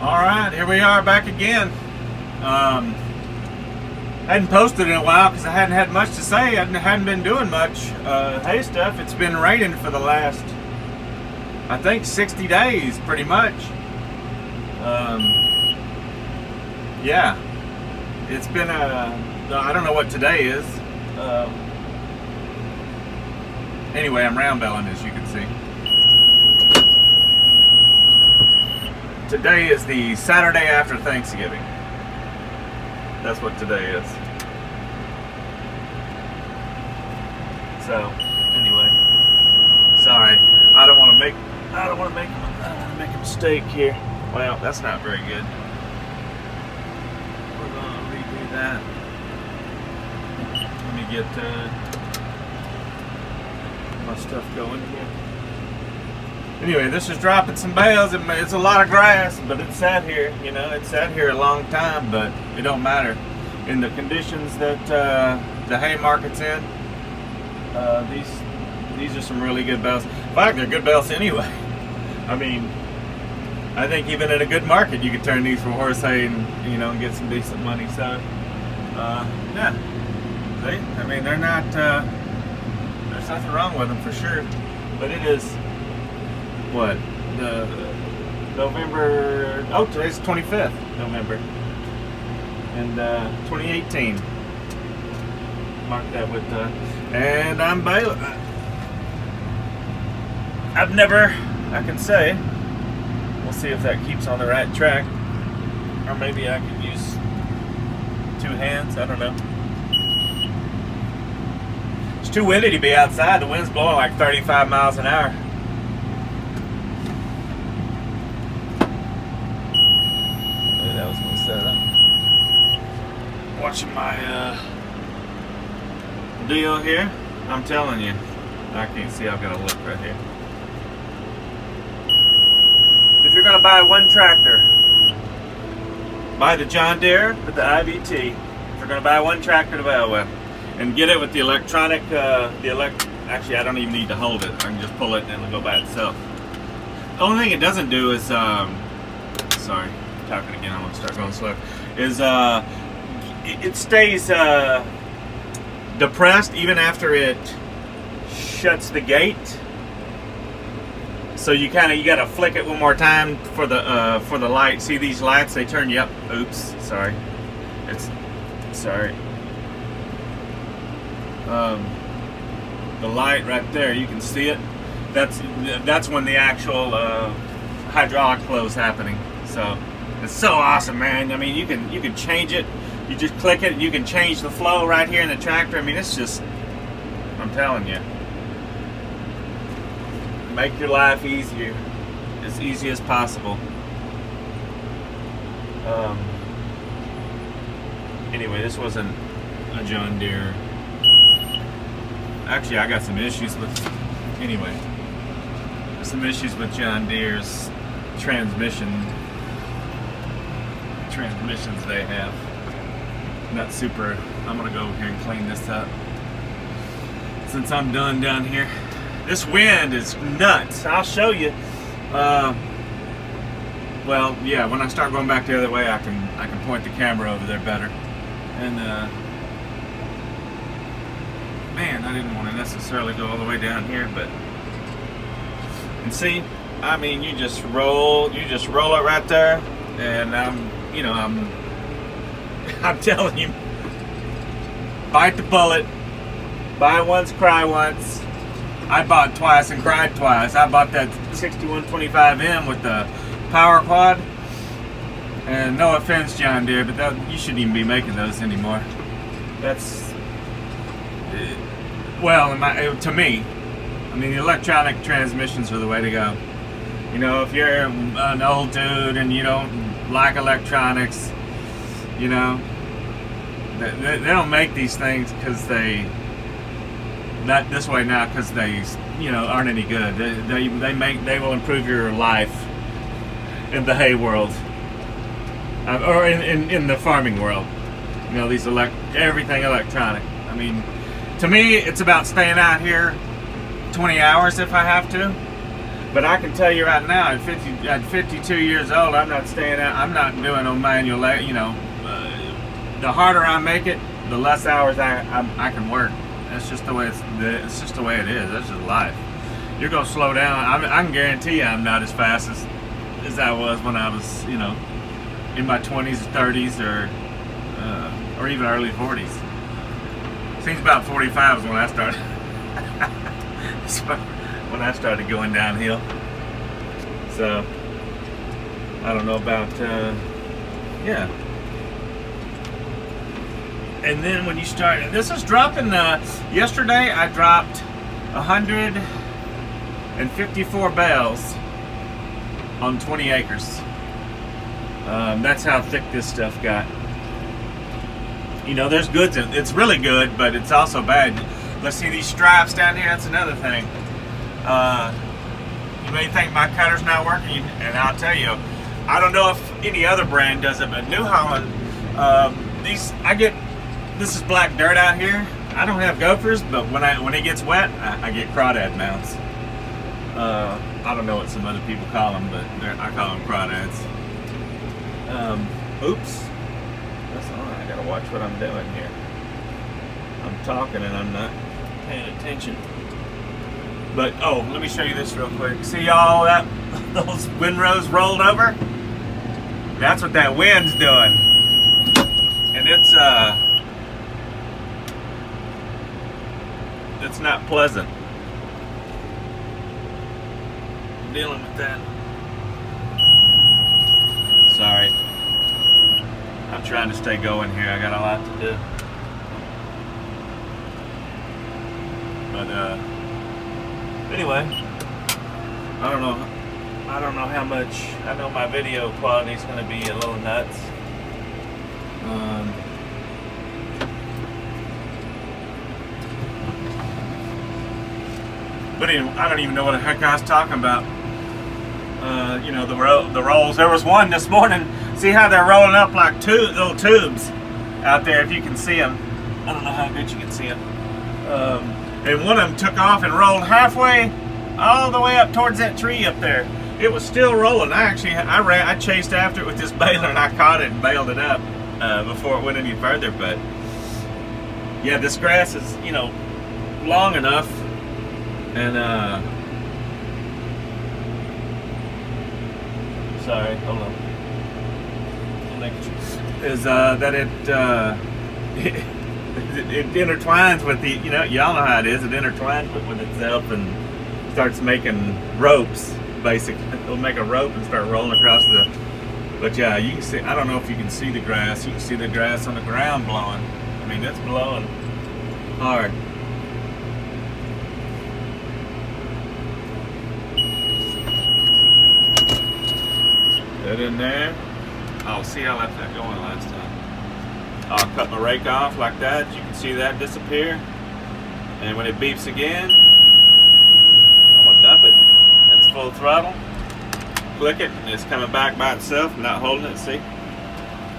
Alright, here we are back again. Hadn't posted in a while because I hadn't had much to say. I hadn't been doing much hay stuff. It's been raining for the last, I think, 60 days pretty much. Yeah, it's been I don't know what today is. Anyway, I'm round belling, as you can see. Today is the Saturday after Thanksgiving. That's what today is. So, anyway, sorry. I don't want to make a mistake here. Well, that's not very good. We're gonna redo that. Let me get my stuff going here. Anyway, this is dropping some bales. It's a lot of grass, but it sat here. You know, it sat here a long time, but it don't matter. In the conditions that the hay market's in, these are some really good bales. In fact, they're good bales anyway. I mean, I think even in a good market, you could turn these for horse hay and, you know, and get some decent money. So, yeah, see? I mean, they're not. There's nothing wrong with them for sure, but it is. What, the November, oh, today's 25th November, and 2018, mark that with, and I'm baling. I've never, I can say, we'll see if that keeps on the right track, or maybe I could use two hands, I don't know. It's too windy to be outside. The wind's blowing like 35 miles an hour. Watching my deal here. I'm telling you, I can't see. I've got to look right here. If you're going to buy one tractor, buy the John Deere with the IVT. If you're going to buy one tractor to bale with, and get it with the electronic, actually I don't even need to hold it. I can just pull it and it'll go by itself. The only thing it doesn't do is, sorry, talking again, I'm going to start going slow, is it stays depressed even after it shuts the gate. So you gotta flick it one more time for the light. See these lights? They turn you up. Oops, sorry. Sorry. The light right there, you can see it. That's when the actual hydraulic flow is happening. So it's so awesome, man. I mean, you can change it. You just click it and you can change the flow right here in the tractor. I mean, it's just, I'm telling you, make your life easier, as easy as possible. Anyway, this wasn't a John Deere. Actually, I got some issues with, anyway, some issues with John Deere's transmissions they have. Not super. I'm gonna go over here and clean this up since I'm done down here. This wind is nuts. I'll show you. Well, yeah, when I start going back the other way, I can point the camera over there better. And man, I didn't want to necessarily go all the way down here, but and see, I mean, you just roll it right there, and I'm telling you, bite the bullet, buy once, cry once. I bought twice and cried twice. I bought that 6125M with the power quad, and no offense, John Deere, but you shouldn't even be making those anymore. That's, well, to me, I mean, the electronic transmissions are the way to go. You know, if you're an old dude and you don't like electronics, you know, they don't make these things because they this way now because they, you know, aren't any good. They will improve your life in the hay world, or in the farming world. You know, these everything electronic. I mean, to me, it's about staying out here 20 hours if I have to. But I can tell you right now, at 52 years old, I'm not staying out. I'm not doing no manual. You know, the harder I make it, the less hours I can work. That's just the way it's just the way it is. That's just life. You're gonna slow down. I can guarantee you, I'm not as fast as I was when I was, you know, in my 20s, 30s, or even early 40s. Seems about 45 is when I started. When I started going downhill. So I don't know about yeah. And then when you start, this is dropping. Yesterday I dropped 154 bales on 20 acres. That's how thick this stuff got. You know, there's goods in it. It's really good, but it's also bad. Let's see these stripes down here. That's another thing. You may think my cutter's not working, and I'll tell you, I don't know if any other brand does it, but New Holland, this is black dirt out here. I don't have gophers, but when it gets wet, I get crawdad mounts. I don't know what some other people call them, but I call them crawdads. Oops. That's all right. I gotta watch what I'm doing here. I'm talking and I'm not paying attention. But oh, let me show you this real quick. See all that, those windrows rolled over? That's what that wind's doing. And it's not pleasant dealing with that. Sorry. I'm trying to stay going here. I got a lot to do. But anyway, I don't know how much. I know my video quality is going to be a little nuts. But anyway, I don't even know what the heck I was talking about. You know, the rolls. There was one this morning. See how they're rolling up like little tubes out there, if you can see them. I don't know how good you can see them. And one of them took off and rolled halfway all the way up towards that tree up there. It was still rolling. I chased after it with this baler and I caught it and bailed it up before it went any further. But yeah, this grass is, you know, long enough, and sorry, hold on. Is that it intertwines with the, you know, y'all know how it is. It intertwines with itself and starts making ropes. Basically, it'll make a rope and start rolling across the. But yeah, you can see. I don't know if you can see the grass. You can see the grass on the ground blowing. I mean, it's blowing hard. That in there. Oh, see, I left that going last time. I'll cut my rake off like that. You can see that disappear. And when it beeps again, I'm gonna dump it. It's full throttle. Click it, and it's coming back by itself. I'm not holding it, see?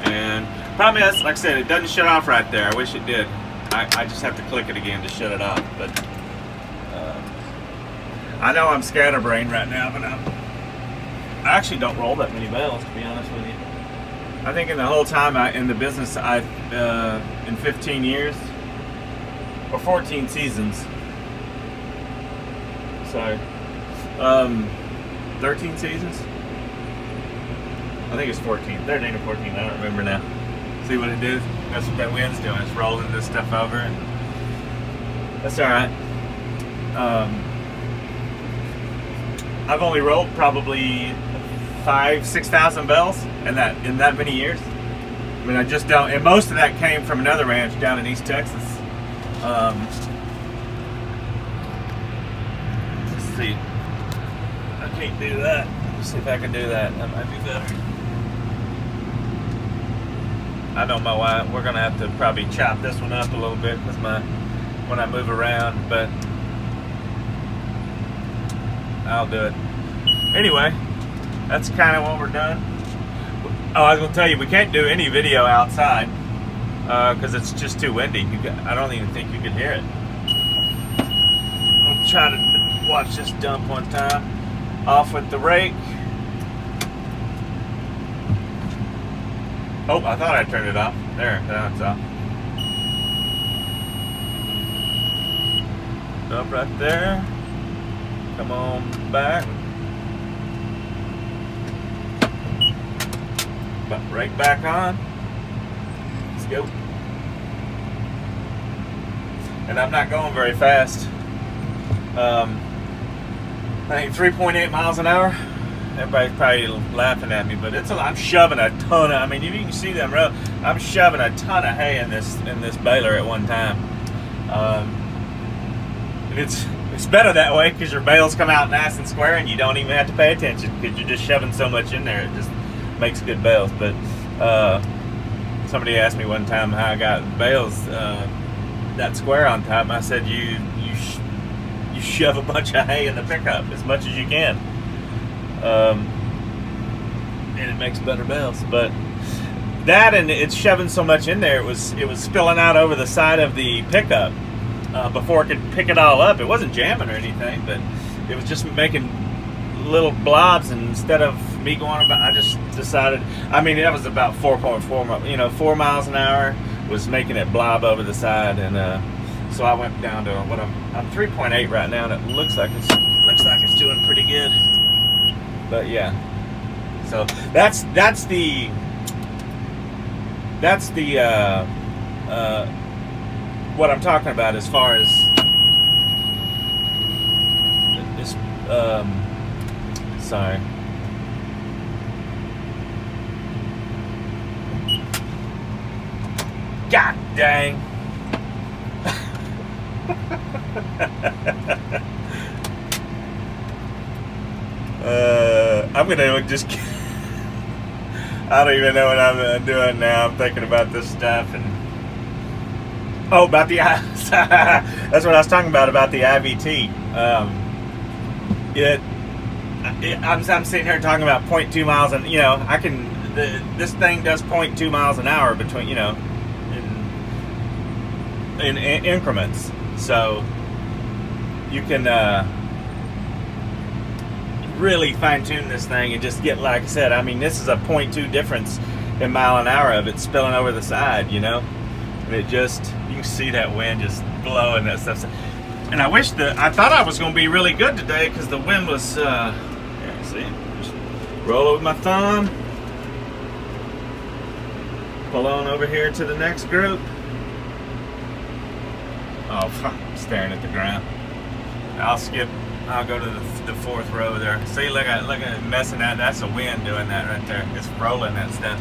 And problem is, like I said, it doesn't shut off right there. I wish it did. I just have to click it again to shut it off. But I know I'm scatterbrained right now, but I actually don't roll that many bales, to be honest with you. I think in the whole time in the business, in 15 years, or 14 seasons, sorry, 13 seasons? I think it's 14, 13 or 14, I don't remember now. See what it did? That's what that wind's doing, it's rolling this stuff over, and that's alright. I've only rolled probably 5,000-6,000 bells in that many years. I mean, I just don't, and most of that came from another ranch down in East Texas. Let's see. I can't do that. Let's see if I can do that. That might be better. I know my wife, we're gonna have to probably chop this one up a little bit because when I move around, but I'll do it. Anyway, that's kind of what we're done. Oh, I was gonna tell you, we can't do any video outside because it's just too windy. I don't even think you could hear it. I'll try to watch this dump one time. Off with the rake. Oh, I thought I turned it off. There, now it's off. Up right there. Come on back. Rake back on. Let's go. And I'm not going very fast. I think 3.8 miles an hour. Everybody's probably laughing at me, but it's I'm shoving a ton of. I mean, if you can see them road, I'm shoving a ton of hay in this baler at one time. And it's better that way because your bales come out nice and square, and you don't even have to pay attention because you're just shoving so much in there. It just makes good bales. But somebody asked me one time how I got bales that square on top, and I said you shove a bunch of hay in the pickup as much as you can, and it makes better bales. But that, and it's shoving so much in there, it was spilling out over the side of the pickup before it could pick it all up. It wasn't jamming or anything, but it was just making little blobs, and instead of me going about, I just decided, I mean, that was about 4.4, 4 miles an hour was making it blob over the side, and so I went down to what I'm 3.8 right now, and it looks like it's doing pretty good. But yeah, so that's the what I'm talking about as far as this. Sorry. God dang. I'm gonna just I don't even know what I'm doing now. I'm thinking about this stuff, and oh, about the that's what I was talking about the IVT. I'm sitting here talking about 0.2 miles, and I can this thing does 0.2 miles an hour between in increments, so you can really fine-tune this thing and just get, like I said, I mean, this is a 0.2 difference in mile an hour of it spilling over the side, and it just, you can see that wind just blowing that stuff. And I thought I was going to be really good today because the wind was here, see, just roll over my thumb, pull on over here to the next group. Oh, I'm staring at the ground. I'll go to the fourth row there. See, look at it messing that. That's the wind doing that right there. It's rolling that stuff.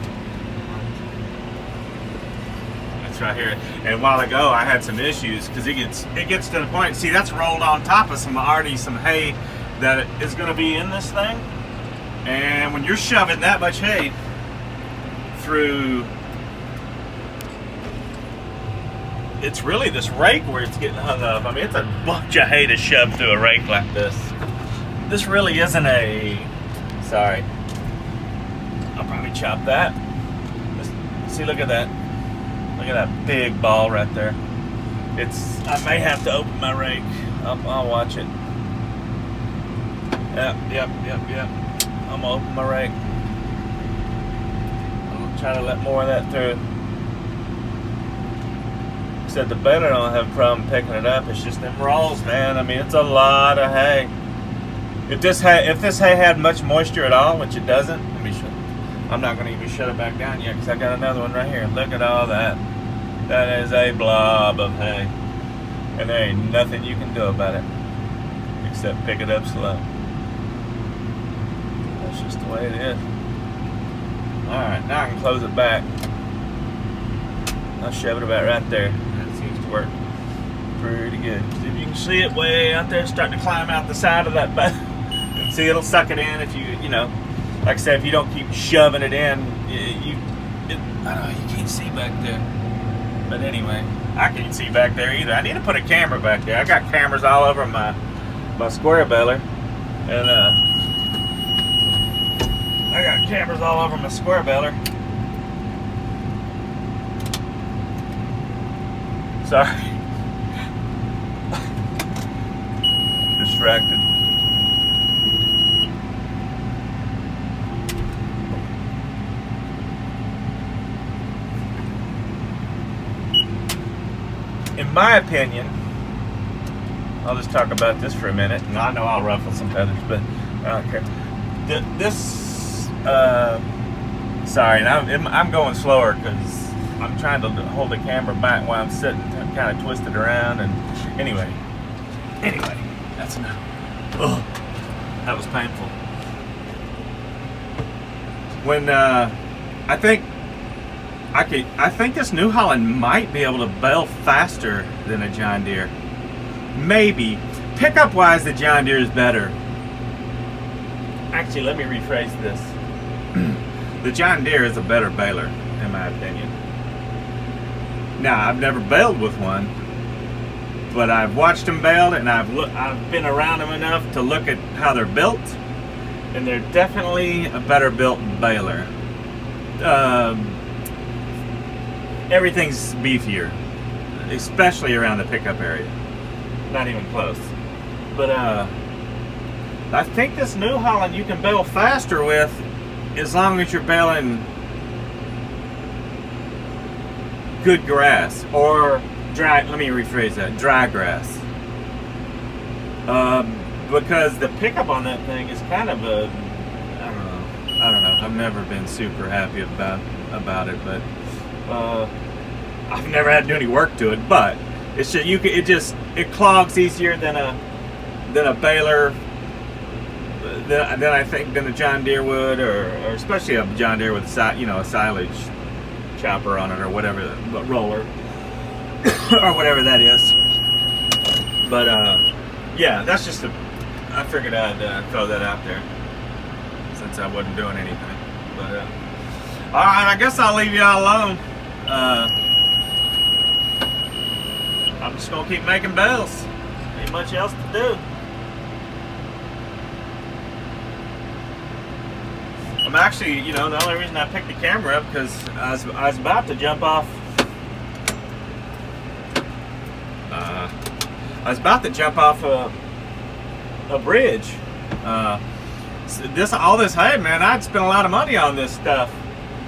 That's right here. And a while ago, I had some issues because it gets to the point. See, that's rolled on top of some hay that is going to be in this thing. And when you're shoving that much hay through, it's really this rake where it's getting hung up. I mean, it's a bunch of hay to shove through a rake like this. This really isn't sorry. I'll probably chop that. See, look at that. Look at that big ball right there. I may have to open my rake. I'll watch it. Yep. I'm gonna open my rake. I'm gonna try to let more of that through. Said the baler don't have a problem picking it up. It's just them rolls, man. I mean, it's a lot of hay. If this hay had much moisture at all, which it doesn't, let me shut. I'm not going to even shut it back down yet because I got another one right here. Look at all that. That is a blob of hay, and there ain't nothing you can do about it except pick it up slow. That's just the way it is. All right, now I can close it back. I'll shove it about right there. Work pretty good. See if you can see it way out there, starting to climb out the side of that boat. And see, it'll suck it in if you like I said, if you don't keep shoving it in, I don't know, you can't see back there. But anyway, I can't see back there either. I need to put a camera back there. I got cameras all over my square baler, and I got cameras all over my square baler. Sorry. Distracted. my opinion, I'll just talk about this for a minute, and I know I'll ruffle some feathers, but I don't care. Sorry, and I'm going slower because I'm trying to hold the camera back while I'm sitting, kind of twisted around, and anyway, that's enough. Oh, that was painful. When I think this New Holland might be able to bale faster than a John Deere. Maybe. Pickup wise, the John Deere is better. Actually, let me rephrase this. The John Deere is a better baler, in my opinion. Now, I've never baled with one, but I've watched them bale, and I've been around them enough to look at how they're built, and they're definitely a better built baler. Everything's beefier, especially around the pickup area. Not even close. But I think this New Holland you can bale faster with, as long as you're baling good grass or dry. Let me rephrase that: dry grass. Because the pickup on that thing is kind of a, I don't know. I've never been super happy about it, but I've never had to do any work to it. But it's just it clogs easier than a baler. Than I think than a John Deere would, or especially a John Deere with a silage chopper on it, or whatever, but roller or whatever that is. But yeah, that's just I figured I'd throw that out there since I wasn't doing anything. But all right, I guess I'll leave y'all alone. I'm just gonna keep making bales. Ain't much else to do. I'm actually, the only reason I picked the camera up because I was about to jump off. I was about to jump off a bridge. All this hay, man, I'd spent a lot of money on this stuff,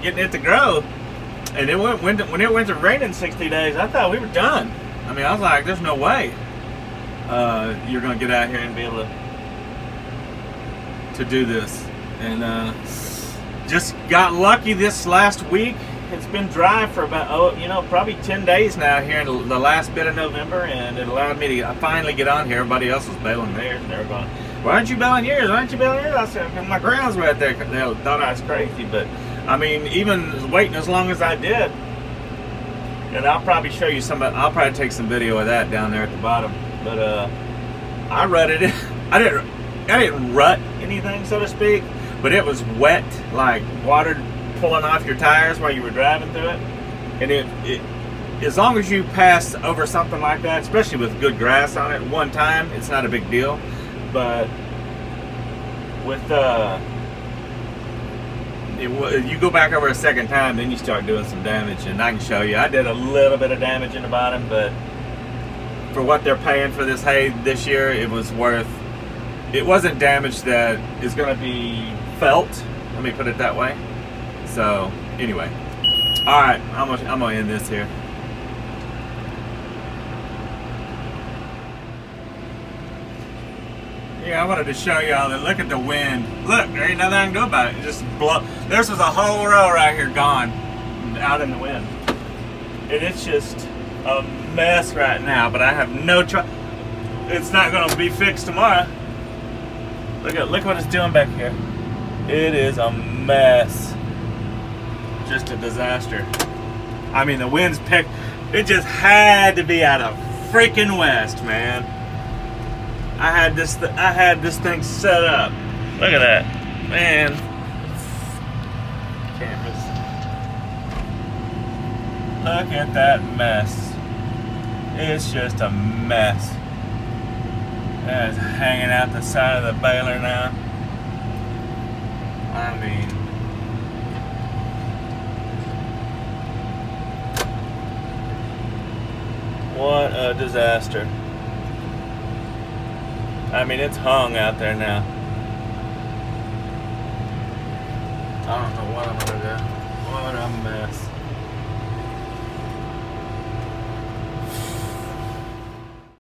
getting it to grow, and when it went to raining 60 days, I thought we were done. I mean, I was like, there's no way you're gonna get out here and be able to do this, and just got lucky this last week. It's been dry for about, probably 10 days now here in the last bit of November, and it allowed me to finally get on here. Everybody else was baling theirs, and they were going, why aren't you baling yours? Why aren't you baling yours? I said, my ground's right there. They thought I was crazy, but I mean, even waiting as long as I did, and I'll probably show you I'll probably take some video of that down there at the bottom. But I rutted it. I didn't rut anything, so to speak, but it was wet, like water pulling off your tires while you were driving through it. And it as long as you pass over something like that, especially with good grass on it, one time, it's not a big deal. But with you go back over a second time, then you start doing some damage, and I can show you. I did a little bit of damage in the bottom, but for what they're paying for this hay this year, it was worth. It wasn't damage that is going to be felt. Let me put it that way. So anyway, all right, I'm gonna end this here. Yeah, I wanted to show y'all that. Look at the wind. Look, there ain't nothing I can do about it. It just blow. There's a whole row right here gone out in the wind, and it's just a mess right now. But I have no choice. It's not gonna be fixed tomorrow. Look what it's doing back here. It is a mess. Just a disaster. I mean, the wind's picked. It just had to be out of freaking west, man. I had this thing set up. Look at that, man. Cameras. Look at that mess. It's just a mess. That's hanging out the side of the baler now. I mean, what a disaster. I mean, it's hung out there now. I don't know what I'm gonna do.